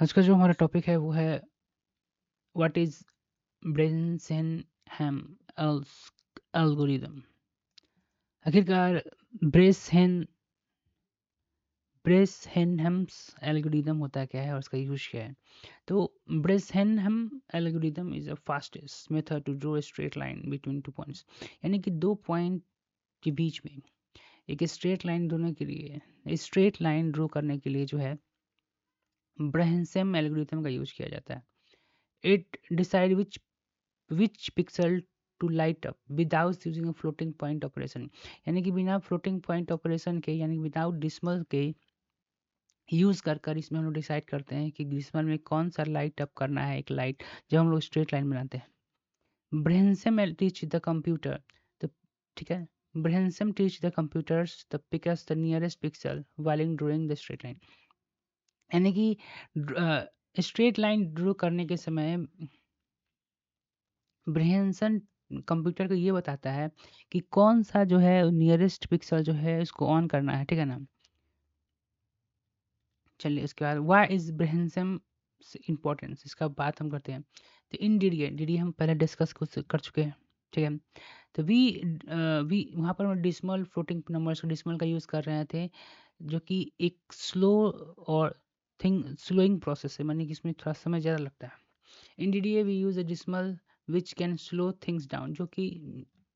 आज का जो हमारा टॉपिक है वो है व्हाट इज ब्रेनसेनहैम एल्गोरिदम। आखिरकार ब्रेसहेन ब्रेसहेनहम्स एल्गोरिदम होता क्या है और उसका यूज क्या है। तो Bresenham algorithm is a fastest method to draw straight line between two points, यानी कि दो पॉइंट के बीच में एक स्ट्रेट लाइन ड्रॉ के लिए स्ट्रेट लाइन ड्रॉ करने के लिए जो है ब्रेनसेम एल्गोरिदम का यूज किया जाता है। It decide which pixel to light up without using a floating point operation, यानी कि बिना फ्लोटिंग पॉइंट ऑपरेशन के यानी विदाउट डिसमल के यूज कर इसमें हम लोग डिसाइड करते हैं कि डिसमल में कौन सा लाइट अप करना है। एक लाइट जब हम लोग स्ट्रेट लाइन बनाते हैं, ब्रेनसम टीच द कंप्यूटर तो ठीक है, ब्रेनसम टीच द कंप्यूटर्स द पिकस the nearest pixel while drawing the straight line, यानी कि स्ट्रेट लाइन ड्रॉ करने के समय ब्रेनसन कंप्यूटर को ये बताता है कि कौन सा जो है नियरेस्ट पिक्सल जो है उसको ऑन करना है, ठीक है ना। चलिए उसके बाद वाई इज ब्रेनसम इम्पोर्टेंस, इसका बात हम करते हैं। तो इन डी हम पहले डिस्कस कर चुके हैं, ठीक है। तो वी वहाँ पर हम डिसमल फ्लोटिंग नंबर्स का डिसमल का यूज़ कर रहे थे, जो कि एक स्लो और थिंग स्लोइंग प्रोसेस है, मानी कि इसमें थोड़ा समय ज़्यादा लगता है। In DDA we use a decimal which can slow things down, जो कि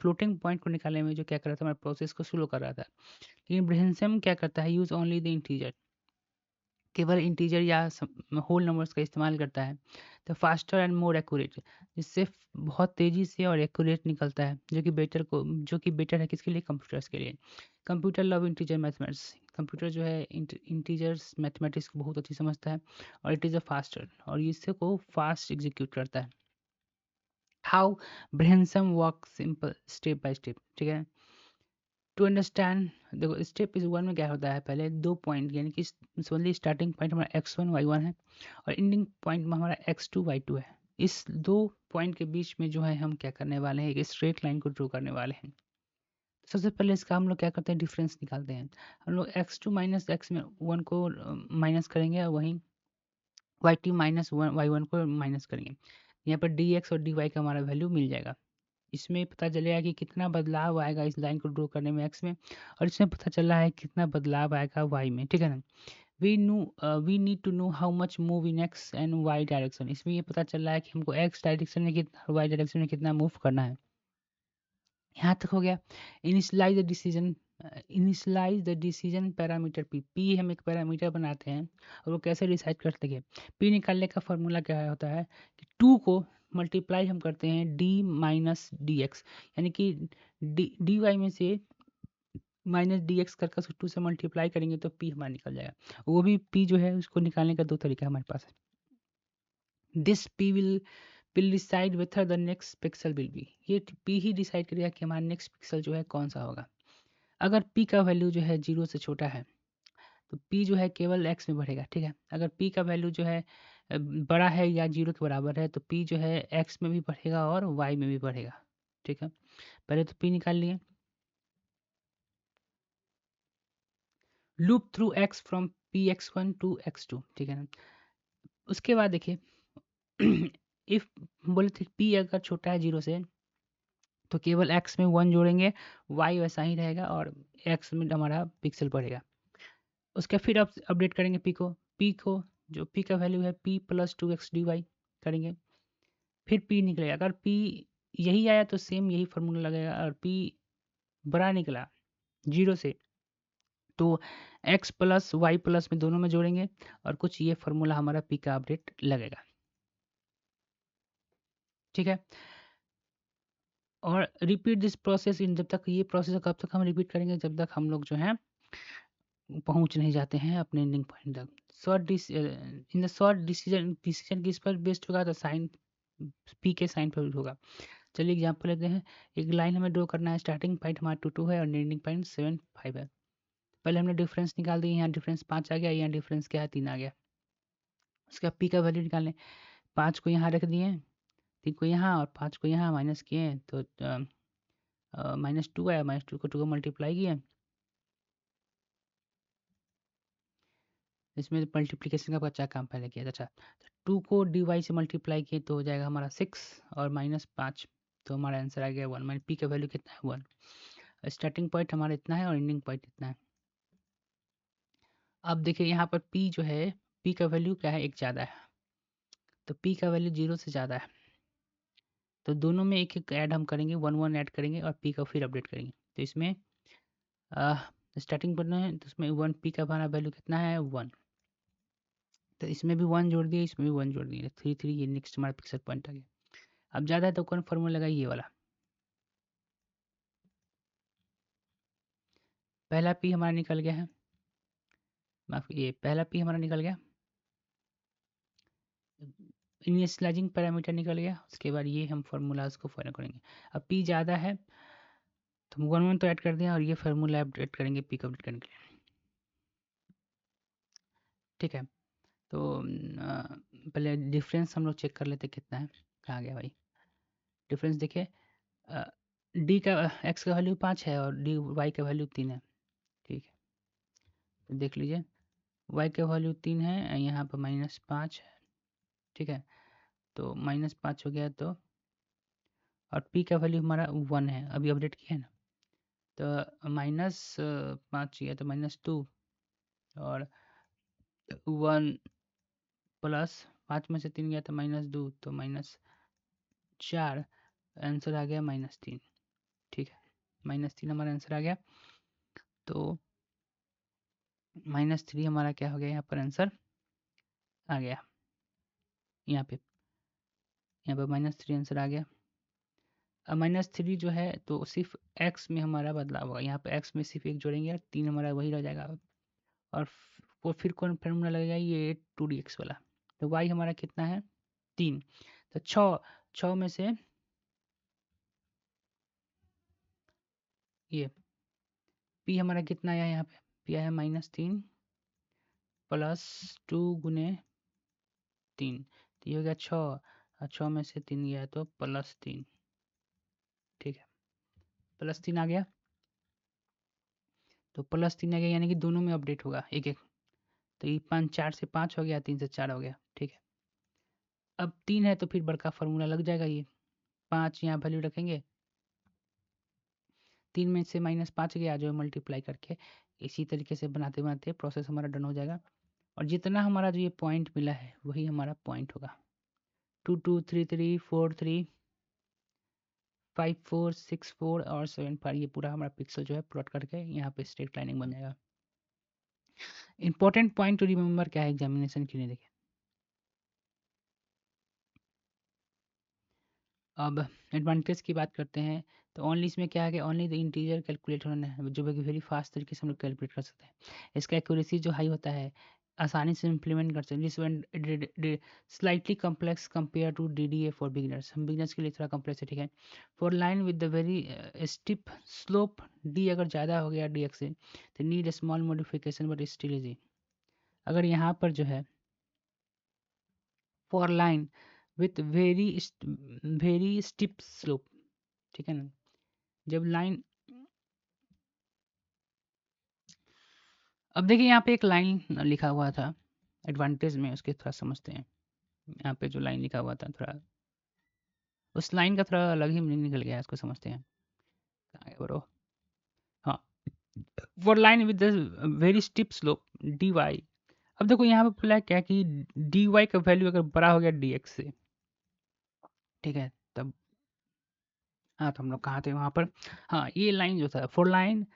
फ्लोटिंग पॉइंट को निकालने में जो क्या कर रहा था हमारे प्रोसेस को स्लो कर रहा था। लेकिन ब्रेनसम क्या करता है, यूज ओनली द इंटीजर, केवल इंटीजर या होल नंबर्स का इस्तेमाल करता है। तो फास्टर एंड मोर एक्यूरेट, जिससे बहुत तेज़ी से और एक्यूरेट निकलता है, जो कि बेटर है किसके लिए, कंप्यूटर्स के लिए। Computer love integer mathematics, computer जो है इंटीजर्स मैथमेटिक्स को बहुत अच्छी समझता है और इट इज़ अ फास्टर, और इससे को फास्ट एग्जीक्यूट करता है। How Bresenham work simple step by step, ठीक है। टू अंडरस्टैंड देखो स्टेप इज वन में क्या होता है, पहले दो पॉइंट यानी कि समझिए स्टार्टिंग पॉइंट हमारा x1 y1 है और एंडिंग पॉइंट में हमारा x2 y2 है। इस दो पॉइंट के बीच में जो है हम क्या करने वाले हैं, एक स्ट्रेट लाइन को ड्रॉ करने वाले हैं। सबसे पहले इसका हम लोग क्या करते हैं, डिफरेंस निकालते हैं। हम लोग x2 माइनस एक्स में वन को माइनस करेंगे और वहीं y2 माइनस y1 को माइनस करेंगे। यहाँ पर dx और dy का हमारा वैल्यू मिल जाएगा। इसमें पता चलेगा कि कितना बदलाव आएगा इस लाइन को ड्रॉ करने में एक्स में, और इसमें पता चल रहा है कितना बदलाव आएगा वाई में, ठीक है ना। We need to know how much move in x and y direction, इसमें ये पता चल रहा है कि हमको एक्स डायरेक्शन में कितना और वाई डायरेक्शन में कितना मूव करना है। यहाँ तक हो गया। Initialize the decision parameter p हम एक पैरामीटर बनाते हैं और वो कैसे डिसाइड करते हैं। पी निकालने का फॉर्मूला क्या होता है कि टू को मल्टीप्लाई हम करते हैं डी माइनस डी एक्स, यानी कि डी वाई में से माइनस डी एक्स करके उसको टू से मल्टीप्लाई करेंगे तो पी हमारा निकल जाएगा। वो भी पी जो है उसको निकालने का दो तरीका हमारे पास है। This P will decide whether the next pixel will be, ये पी ही डिसाइड करेगा कि हमारा नेक्स्ट पिक्सल जो है कौन सा होगा। अगर पी का वैल्यू जो है जीरो से छोटा है तो पी जो है केवल एक्स में बढ़ेगा, ठीक है। अगर पी का वैल्यू जो है बड़ा है या जीरो के बराबर है तो पी जो है एक्स में भी बढ़ेगा और वाई में भी बढ़ेगा, ठीक है। पहले तो पी निकाल लिए। Loop through x from p x1 to x2, ठीक है ना। उसके बाद देखिए इफ बोले थे पी अगर छोटा है जीरो से तो केवल एक्स में वन जोड़ेंगे, वाई वैसा ही रहेगा और एक्स में हमारा पिक्सल बढ़ेगा। उसका फिर आप अपडेट करेंगे पी को जो पी का वैल्यू है p plus two x d y करेंगे, फिर पी निकलेगा। अगर पी यही आया तो सेम यही फार्मूला लगेगा, और पी बड़ा निकला जीरो से तो एक्स प्लस वाई प्लस में दोनों में जोड़ेंगे और कुछ ये फार्मूला हमारा पी का अपडेट लगेगा, ठीक है। और रिपीट दिस प्रोसेस इन, जब तक ये प्रोसेस कब तक हम रिपीट करेंगे, जब तक हम लोग जो है पहुंच नहीं जाते हैं अपने एंडिंग पॉइंट तक। इन द शॉर्ट डिसीजन किस पर बेस्ड होगा, तो साइन पी के साइन पर होगा। चलिए एग्जांपल लेते हैं। एक लाइन हमें ड्रॉ करना है, स्टार्टिंग पॉइंट हमारा 2 है और एंडिंग पॉइंट 7 5 है। पहले हमने डिफरेंस निकाल दी, यहाँ डिफरेंस 5 आ गया, यहाँ डिफरेंस क्या है 3 आ गया। उसका पी का वैल्यू निकालने, 5 को यहाँ रख दिए, 3 को यहाँ और 5 को यहाँ माइनस किए तो -2 आया, -2 को 2 को मल्टीप्लाई किए इसमें मल्टीप्लिकेशन का क्या काम पहले किया था? अच्छा, तो 2 को dy से मल्टीप्लाई किए तो हो जाएगा हमारा 6 और -5, तो हमारा आंसर आ गया 1। माने p का वैल्यू कितना है? 1। स्टार्टिंग पॉइंट हमारा इतना है और एंडिंग पॉइंट इतना है। अब देखिए यहाँ पर p जो है, p का वैल्यू क्या है? 1 ज़्यादा है, तो p का वैल्यू 0 से ज़्यादा है, तो दोनों में एक-एक ऐड हम करेंगे, 1-1 ऐड करेंगे और p का फिर अपडेट करेंगे। तो इसमें स्टार्टिंग पॉइंट है तो इसमें 1 p का हमारा वैल्यू कितना है? 1। तो इसमें भी 1 जोड़ दिए, इसमें भी 1 जोड़ दिए, 3 ये नेक्स्ट हमारा फिक्सड पॉइंट आ गया। अब ज़्यादा है तो कौन फार्मूला लगाइए? ये वाला। पहला p हमारा निकल गया है, माफ ये पहला p हमारा निकल गया, इनिशियलाइजिंग पैरामीटर निकल गया, उसके बाद ये हम फार्मूलाज को फॉलो करेंगे। अब p ज़्यादा है तो हम 1-1 तो ऐड कर दिया और ये फार्मूला अपडेट करेंगे p को अपडेट करने के लिए। ठीक है, तो पहले डिफरेंस हम लोग चेक कर लेते कितना है। कहाँ गया भाई डिफरेंस? देखिए डी का एक्स का वैल्यू 5 है और डी वाई का वैल्यू 3 है। ठीक है, तो देख लीजिए वाई का वैल्यू 3 है, यहाँ पर -5 है। ठीक है, तो -5 हो गया, तो और p का वैल्यू हमारा 1 है, अभी अपडेट किया है ना, तो -5 किया तो -2 और 1 प्लस 5 में से 3 गया तो -2, तो -4, आंसर आ गया -3। ठीक है, -3 हमारा आंसर आ गया, तो -3 हमारा क्या हो गया यहाँ पर आंसर आ गया, यहाँ पे -3 आंसर आ गया। अब -3 जो है तो सिर्फ x में हमारा बदलाव होगा, यहाँ पे x में सिर्फ 1 जोड़ेंगे, 3 हमारा वही रह जाएगा। और वो फिर कौन फार्मूला लगेगा? ये 2dx वाला। तो y हमारा कितना है? 3, तो 6 में से ये p हमारा कितना आया यहाँ पे? p आया -3 प्लस 2 गुने 3, तो ये हो गया 6 और 6 में से 3 गया तो +3। ठीक है, +3 आ गया, तो +3 आ गया यानी कि दोनों में अपडेट होगा एक एक, तो ये 4 से 5 हो गया, 3 से 4 हो गया। ठीक है, अब 3 है तो फिर बड़का फार्मूला लग जाएगा, ये 5 यहाँ वैल्यू रखेंगे, 3 में से -5 गया जो मल्टीप्लाई करके, इसी तरीके से बनाते बनाते प्रोसेस हमारा डन हो जाएगा। और जितना हमारा जो ये पॉइंट मिला है वही हमारा पॉइंट होगा। 2 2 3 3 4 3 5 4 6 4 और 7 5, ये पूरा हमारा पिक्सल जो है प्लॉट करके यहाँ पे स्ट्रेट लाइनिंग बन जाएगा। इंपॉर्टेंट पॉइंट टू रिमेंबर क्या है एग्जामिनेशन के लिए? देखिए अब एडवांटेज की बात करते हैं, तो ओनली इसमें क्या है कि ओनली द इंटीजर कैलकुलेट होना है, जो वेरी फास्ट तरीके से हम लोग कैलकुलेट कर सकते हैं। इसका एक्यूरेसी जो हाई होता है, आसानी से इम्प्लीमेंट कर सकते हैं। This one slightly complex compare to DDA for beginners, हम बिगिनर्स के लिए थोड़ा कम्प्लेक्स है। ठीक है, for line with the very steep slope, D अगर ज़्यादा हो गया DX से, तो need small modification but still easy. अगर यहाँ पर जो है for line with very steep slope, ठीक है ना, जब लाइन, अब देखिए यहाँ पे एक लाइन लिखा हुआ था एडवांटेज में, उसके थोड़ा समझते हैं। यहाँ पे जो लाइन लिखा हुआ था थोड़ा, उस लाइन का थोड़ा अलग ही मीनिंग निकल गया है, इसको समझते हैं। कहाँ गया ब्रो? हाँ, for line with very steep slope D Y. अब देखो यहाँ पे बोला क्या कि डी वाई का वैल्यू अगर बड़ा हो गया DX से, ठीक है, तब हाँ, तो हम लोग कहाँ थे वहाँ पर? हाँ, ये लाइन जो था फॉर लाइन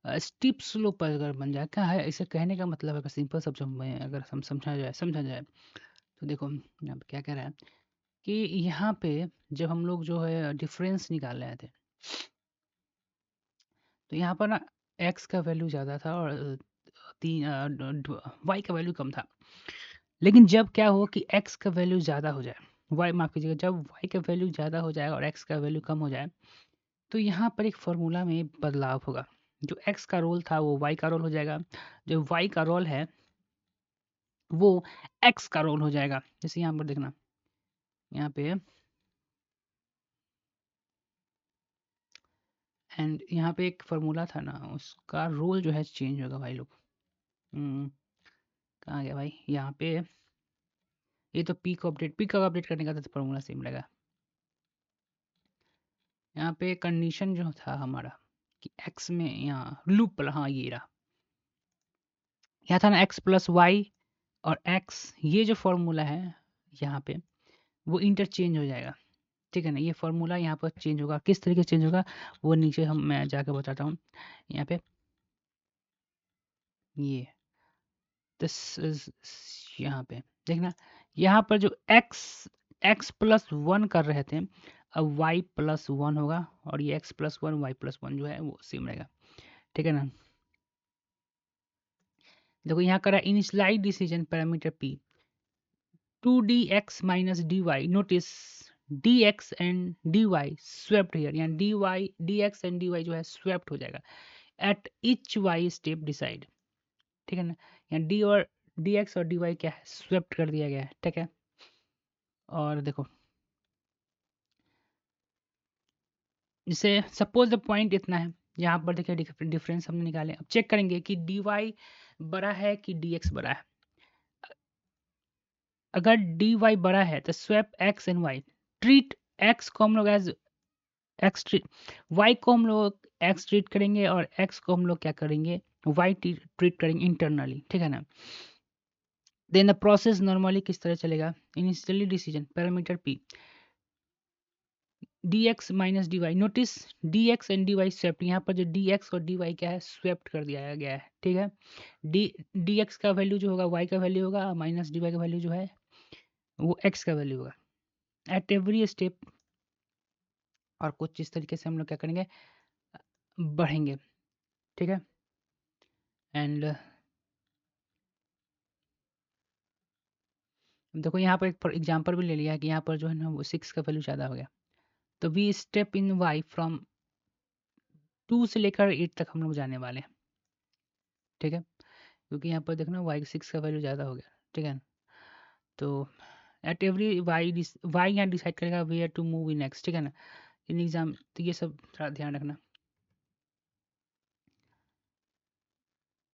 स्टीप स्लोप पर अगर बन जाए, क्या है इसे कहने का मतलब? अगर सिंपल शब्दों में अगर हम समझा जाए तो देखो यहाँ पे क्या कह रहा है कि यहाँ पे जब हम लोग जो है डिफरेंस निकाल रहे थे, तो यहाँ पर ना एक्स का वैल्यू ज़्यादा था और वाई का वैल्यू कम था। लेकिन जब क्या हो कि एक्स का वैल्यू ज़्यादा हो जाए, वाई माफ कीजिएगा, जब वाई का वैल्यू ज़्यादा हो जाए और एक्स का वैल्यू कम हो जाए, तो यहाँ पर एक फॉर्मूला में बदलाव होगा। जो एक्स का रोल था वो वाई का रोल हो जाएगा, जो वाई का रोल है वो एक्स का रोल हो जाएगा। जैसे यहाँ पर देखना, यहाँ पे एंड यहाँ पे एक फार्मूला था ना, उसका रोल जो है चेंज होगा भाई लोग। कहाँ गया भाई, यहाँ पे ये तो पी को अपडेट करने का तो फॉर्मूला सेम रहेगा। यहाँ पे कंडीशन जो था हमारा कि एक्स में यहाँ लूप, हाँ ये रहा, यहाँ था ना एक्स प्लस वाई और एक्स, ये जो फॉर्मूला है यहाँ पे वो इंटरचेंज हो जाएगा, ठीक है ना। ये फॉर्मूला यहाँ पर चेंज होगा, किस तरीके से चेंज होगा वो नीचे हम मैं जाकर बताता हूँ। यहाँ पे ये दिस इज, यहाँ पे देखना, यहाँ पर जो एक्स प्लस वन कर रहे थे, अब वाई प्लस वन होगा, और ये x plus one y plus one जो है वो सेम रहेगा, ठीक है ना। देखो यहाँ करा initialize decision parameter p, 2dx minus dy. Notice dx and dy swept here, यानी dx and dy जो है swept हो जाएगा at each y step decide, ठीक है ना। यहाँ d और dx और dy क्या है, swept कर दिया गया है, ठीक है। और देखो जैसे सपोज द पॉइंट इतना है, यहाँ पर देखिए डिफरेंस हमने निकाले, अब चेक करेंगे कि dy बड़ा है कि dx बड़ा है। अगर dy बड़ा है तो swap x and y, treat x को हम लोग एज एक्स ट्रीट, वाई को हम लोग एक्स ट्रीट करेंगे और एक्स को हम लोग क्या करेंगे, वाई ट्रीट करेंगे इंटरनली, ठीक है ना। देन द प्रोसेस नॉर्मली किस तरह चलेगा, initially decision parameter P, dx minus dy, notice dx and dy swept, यहाँ पर जो dx और dy क्या है स्वेप्ट कर दिया गया है, ठीक है। dx का वैल्यू जो होगा y का वैल्यू होगा, माइनस dy का वैल्यू जो है वो x का वैल्यू होगा एट एवरी स्टेप। और कुछ इस तरीके से हम लोग क्या करेंगे, बढ़ेंगे, ठीक है। एंड देखो यहाँ पर एक एग्जाम्पल भी ले लिया है कि यहाँ पर जो है ना वो 6 का वैल्यू ज़्यादा हो गया, तो we step in y from 2 से लेकर 8 तक हम लोग जाने वाले हैं, ठीक है। क्योंकि यहाँ पर देखना वाई 6 का वैल्यू ज़्यादा हो गया, ठीक है। तो एट एवरी वाई यहाँ डिसाइड करेगा where to move in next, ठीक है ना। इन एग्जाम तो ये सब थोड़ा ध्यान रखना।